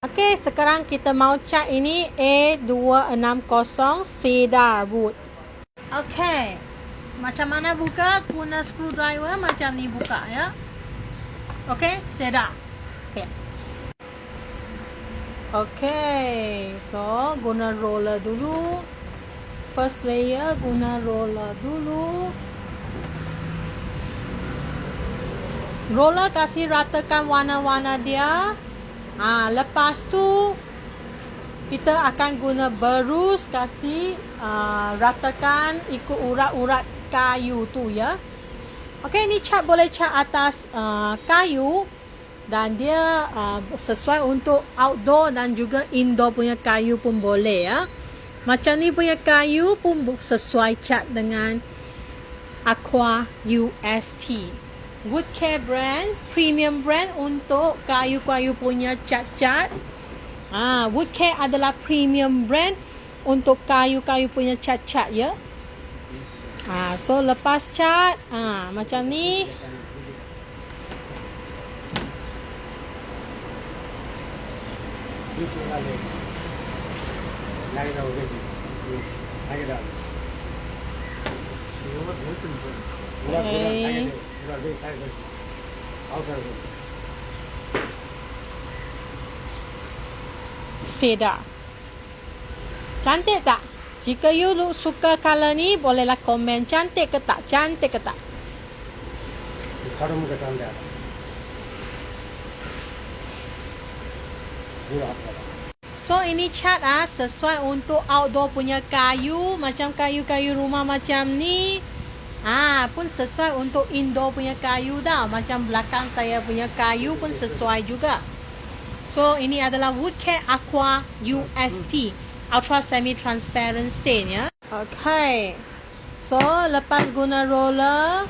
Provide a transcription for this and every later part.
Okey, sekarang kita mau cat ini A260 cedar wood. Okey, macam mana buka? Guna screwdriver macam ni buka ya. Okey, cedar. Okey. Okey, so guna roller dulu. First layer guna roller dulu. Roller kasih ratakan warna-warna dia. Lepas tu kita akan guna berus kasih ratakan ikut urat-urat kayu tu ya. Okey, ni cat boleh cat atas kayu dan dia sesuai untuk outdoor dan juga indoor punya kayu pun boleh ya. Macam ni punya kayu pun sesuai cat dengan Aqua UST. Woodcare brand, premium brand untuk kayu-kayu punya cat-cat. Woodcare adalah premium brand untuk kayu-kayu punya cat-cat ya. So lepas cat, macam ni. Okay. Cedar. Cantik tak? Jika you suka color ni, bolehlah komen cantik ke tak? Cantik ke tak? So ini cat sesuai untuk outdoor punya kayu, macam kayu-kayu rumah macam ni. Pun sesuai untuk indoor punya kayu dah. Macam belakang saya punya kayu pun sesuai juga. So ini adalah Woodcare Aqua UST, Ultra Semi Transparent Stain ya. Okay. So lepas guna roller,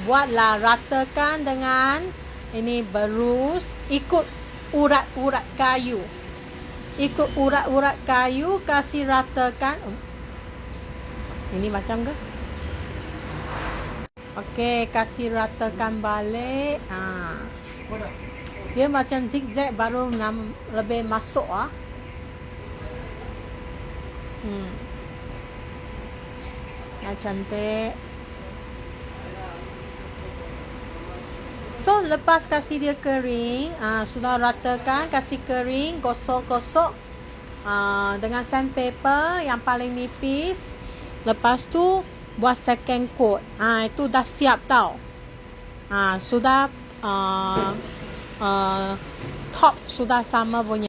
buatlah ratakan dengan ini berus ikut urat-urat kayu. Ikut urat-urat kayu kasih ratakan. Ini macam ke? Okey, kasih ratakan balik. Dia macam zigzag baru lebih masuk cantik. So lepas kasih dia kering, sudah ratakan, kasih kering, gosok-gosok dengan sandpaper yang paling nipis. Lepas tu buat second coat. Itu dah siap tau. Sudah top sudah sama punya.